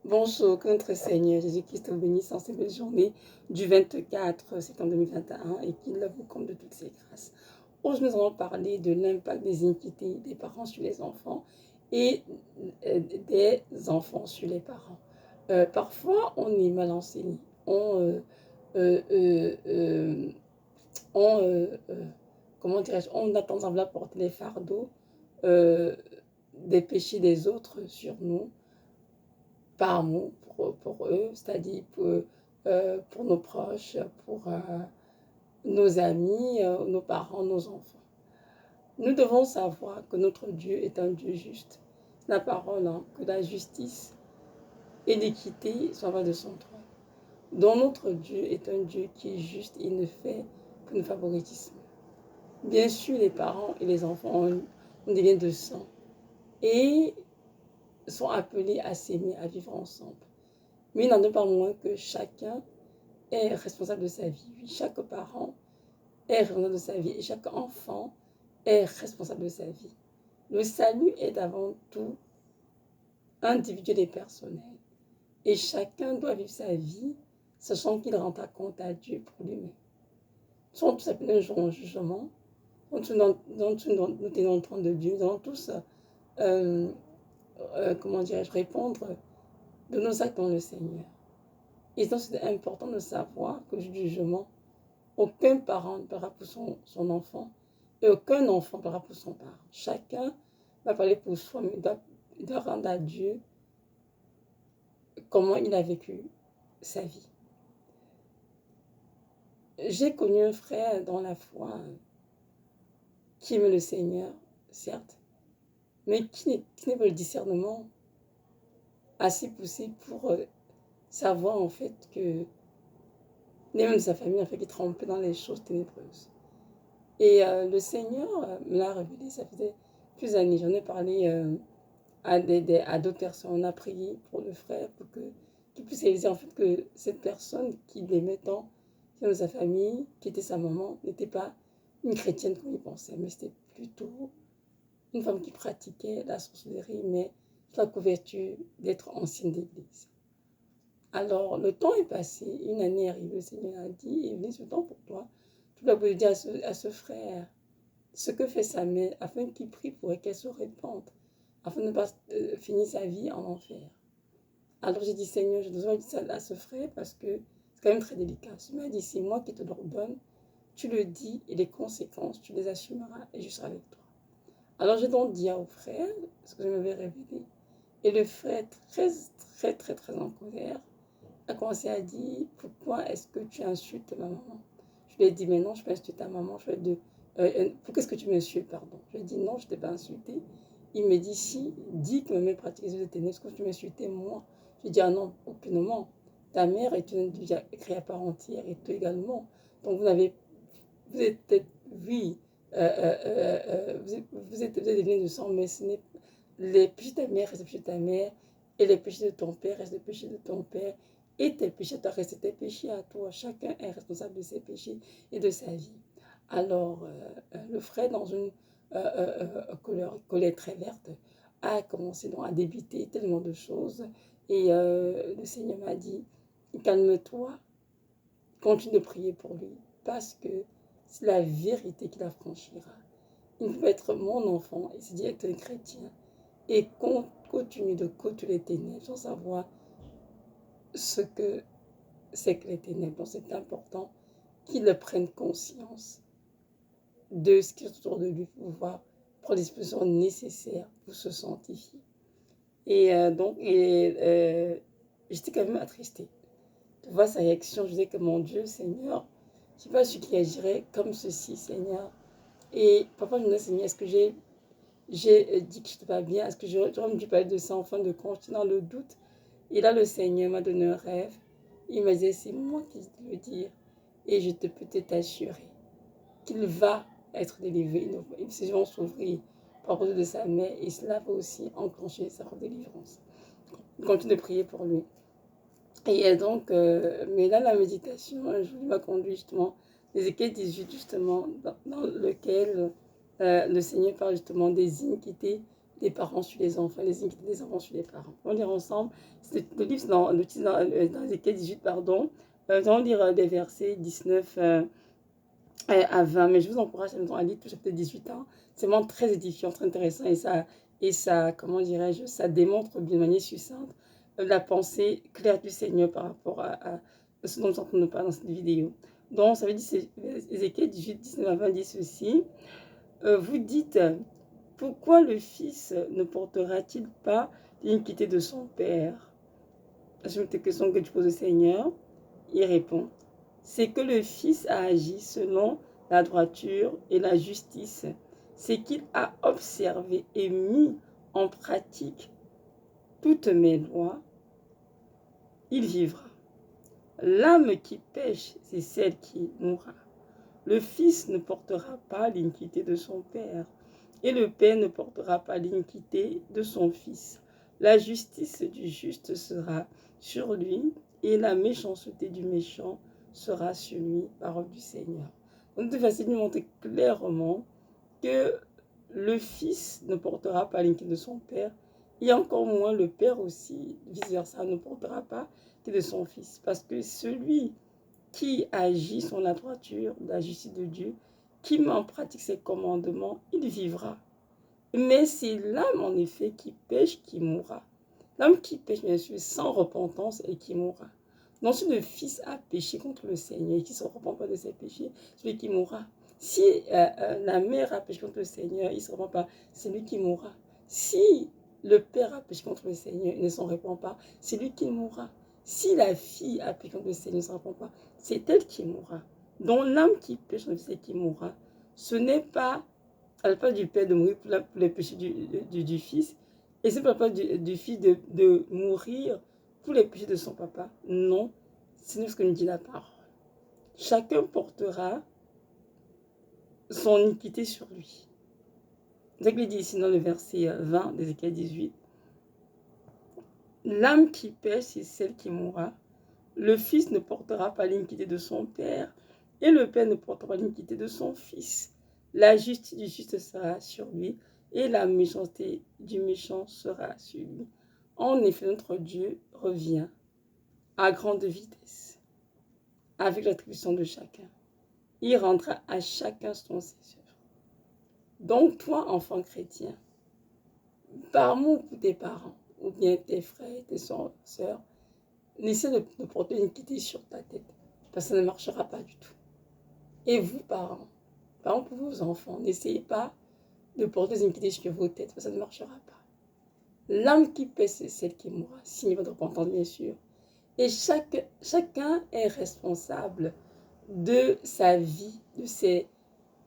Bonjour, que notre Seigneur Jésus-Christ vous bénisse en cette belle journée du 24 septembre 2021 et qu'il vous comble de toutes ses grâces. Aujourd'hui, nous allons parler de l'impact des iniquités des parents sur les enfants et des enfants sur les parents. Parfois, on est mal enseigné. Euh, euh, euh, on, comment dirais-je, on a tendance à vouloir porter les fardeaux euh, des péchés des autres sur nous par amour pour eux, c'est-à-dire pour nos proches, pour nos amis, nos parents, nos enfants. Nous devons savoir que notre Dieu est un Dieu juste. La parole, hein, que la justice et l'équité soient de son trône. Donc notre Dieu est un Dieu qui est juste, il ne fait que le favoritisme. Bien sûr, les parents et les enfants ont des liens de sang et sont appelés à s'aimer, à vivre ensemble. Mais il n'en est pas moins que chacun est responsable de sa vie. Oui, chaque parent est responsable de sa vie et chaque enfant est responsable de sa vie. Le salut est avant tout individuel et personnel. Et chacun doit vivre sa vie sachant qu'il rendra compte à Dieu pour lui-même. Nous sommes tous appelés un jour en jugement. Nous tenons en train de Dieu. Nous allons tous, comment dirais-je, répondre de nos actes dans le Seigneur. Et donc c'est important de savoir que le jugement, aucun parent ne parlera pour son enfant et aucun enfant ne parlera pour son parent. Chacun va parler pour soi, mais il doit rendre à Dieu comment il a vécu sa vie. J'ai connu un frère dans la foi qui aimait le Seigneur, certes, mais qui n'est pas le discernement assez poussé pour savoir en fait que ni même sa famille en fait qui trempait dans les choses ténébreuses. Et le Seigneur me l'a révélé, ça faisait plusieurs années. J'en ai parlé à d'autres personnes. On a prié pour le frère pour qu'il puisse réaliser en fait que cette personne qui l'aimait tant, qui aimait sa famille, qui était sa maman, n'était pas une chrétienne comme il pensait, mais c'était plutôt une femme qui pratiquait la sorcellerie, mais sous la couverture d'être ancienne d'église. Alors, le temps est passé, une année est arrivée, le Seigneur a dit, il est venu ce temps pour toi. Tu dois dire à ce frère ce que fait sa mère, afin qu'il prie pour elle, qu'elle se répande, afin de ne pas finir sa vie en enfer. Alors j'ai dit, Seigneur, je dois dire ça à ce frère parce que c'est quand même très délicat. Il m'a dit, c'est moi qui te l'ordonne, tu le dis et les conséquences, tu les assumeras et je serai avec toi. Alors j'ai donc dit au frère ce que je m'avais révélé. Et le frère, très en colère, a commencé à dire, pourquoi est-ce que tu insultes ma maman? Je lui ai dit, mais non, je ne peux pas insulter ta maman. Je lui ai dit, pourquoi est-ce que tu m'insultes, pardon? Je lui ai dit, non, je ne t'ai pas insulté. Il me dit, si, dis que ma mère pratique les ténèbres, est-ce que tu m'insultais moi? Je lui ai dit, ah non, aucunement. Ta mère est une individu créée à part entière et toi également. Donc vous êtes peut-être, oui, vous êtes des liens de sang, mais ce n'est les péchés de ta mère restent les péchés de ta mère, et les péchés de ton père restent les péchés de ton père, et tes péchés doivent rester tes péchés à toi. Chacun est responsable de ses péchés et de sa vie. Alors, le frère, dans une colère très verte, a commencé donc à débiter tellement de choses. Et le Seigneur m'a dit, calme-toi, continue de prier pour lui, parce que c'est la vérité qui la franchira. Il peut être mon enfant et se dit être un chrétien et continue de côtoyer les ténèbres sans savoir ce que c'est que les ténèbres. Donc c'est important qu'il prenne conscience de ce qui est autour de lui pour pouvoir prendre les dispositions nécessaires pour se sanctifier. Et j'étais quand même attristée de voir sa réaction. Je disais que mon Dieu, Seigneur, je ne sais pas ce qui agirait comme ceci, Seigneur. Et parfois je me disais, Seigneur, est-ce que j'ai dit que je n'étais pas bien? Est-ce que j'aurais dû parler de ça en fin de compte? J'étais dans le doute. Et là, le Seigneur m'a donné un rêve. Il m'a dit, c'est moi qui vais te le dire. Et je te peux t'assurer qu'il va être délivré. Ses vont s'ouvrir par cause de sa mère. Et cela va aussi enclencher sa délivrance. Je continue de prier pour lui. Et donc, mais là, la méditation, un jour, il m'a conduit justement, Ézéchiel 18, justement, dans lequel le Seigneur parle justement des iniquités des parents sur les enfants, les iniquités des enfants sur les parents. On va lire ensemble. Le livre, dans Ézéchiel 18, pardon. Nous allons lire des versets 19 à 20, mais je vous encourage à lire tout chapitre 18 ans. C'est vraiment très édifiant, très intéressant, et ça comment dirais-je, ça démontre d'une manière succincte la pensée claire du Seigneur par rapport à ce dont nous entendons nous parler dans cette vidéo. Donc, ça veut dire, c'est Ézéchiel 18, 19 à 20 dit ceci. Vous dites, pourquoi le fils ne portera-t-il pas l'iniquité de son père? C'est une question que tu poses au Seigneur. Il répond, c'est que le fils a agi selon la droiture et la justice. C'est qu'il a observé et mis en pratique toutes mes lois. Il vivra. L'âme qui pêche, c'est celle qui mourra. Le fils ne portera pas l'iniquité de son père, et le père ne portera pas l'iniquité de son fils. La justice du juste sera sur lui, et la méchanceté du méchant sera sur lui, parole du Seigneur. Donc, de façon de montrer clairement que le fils ne portera pas l'iniquité de son père, et encore moins le père aussi, vice-versa, ne portera pas l'iniquité de son fils. Parce que celui qui agit sur la droiture, la justice de Dieu, qui met en pratique ses commandements, il vivra. Mais c'est l'âme, en effet, qui pêche, qui mourra. L'homme qui pêche, bien sûr, sans repentance et qui mourra. Donc, si le fils a péché contre le Seigneur et qui ne se repent pas de ses péchés, celui qui mourra. Si la mère a péché contre le Seigneur, il ne se repent pas, c'est lui qui mourra. Si le père a péché contre le Seigneur, il ne s'en repent pas, c'est lui qui mourra. Si la fille a péché contre le Seigneur, il ne s'en repent pas, c'est elle qui mourra. Donc, l'âme qui pêche contre le Seigneur qui mourra, ce n'est pas à la place du père de mourir pour le péché du fils, et c'est pas la place du fils de mourir pour les péchés de son papa. Non, c'est ce que nous dit la parole. Chacun portera son iniquité sur lui. C'est ce qu'il dit ici dans le verset 20 d'Ézéchiel 18. L'âme qui pêche, c'est celle qui mourra. Le fils ne portera pas l'iniquité de son père, et le père ne portera pas l'iniquité de son fils. La justice du juste sera sur lui, et la méchanceté du méchant sera sur lui. En effet, notre Dieu revient à grande vitesse, avec l'attribution de chacun. Il rendra à chacun selon ses œuvres. Donc, toi, enfant chrétien, par amour pour tes parents, ou bien tes frères, tes sœurs, n'essaie de porter une iniquité sur ta tête, parce que ça ne marchera pas du tout. Et vous, parents, pour vos enfants, n'essayez pas de porter une iniquité sur vos têtes, parce que ça ne marchera pas. L'âme qui paie, c'est celle qui mourra, s'il n'y a pas de repentance, bien sûr. Et chacun est responsable de sa vie,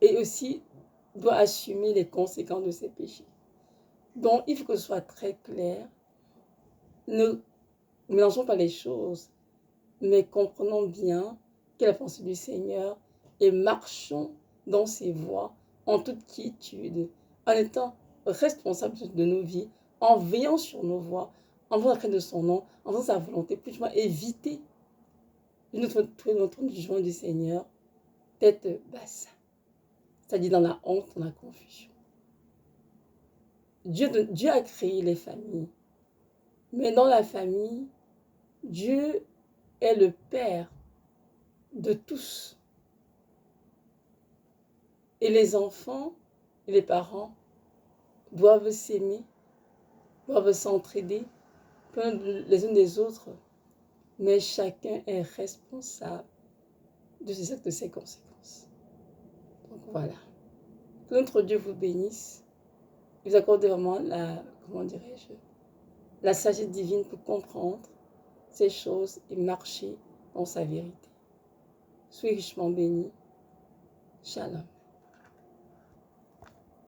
et aussi doit assumer les conséquences de ses péchés. Donc, il faut que ce soit très clair. Ne mélangeons pas les choses, mais comprenons bien quelle est la pensée du Seigneur et marchons dans ses voies en toute quiétude, en étant responsables de nos vies, en veillant sur nos voies, en faisant la crainte de son nom, en faisant sa volonté, plus éviter notre jugement du Seigneur, tête basse, c'est-à-dire dans la honte, dans la confusion. Dieu a créé les familles, mais dans la famille, Dieu est le Père de tous. Et les enfants et les parents doivent s'aimer, doivent s'entraider les uns des autres, mais chacun est responsable de ses actes, de ses conséquences. Donc voilà. Que notre Dieu vous bénisse, vous accorde vraiment la sagesse divine pour comprendre ces choses et marcher dans sa vérité. Soyez richement bénis. Shalom.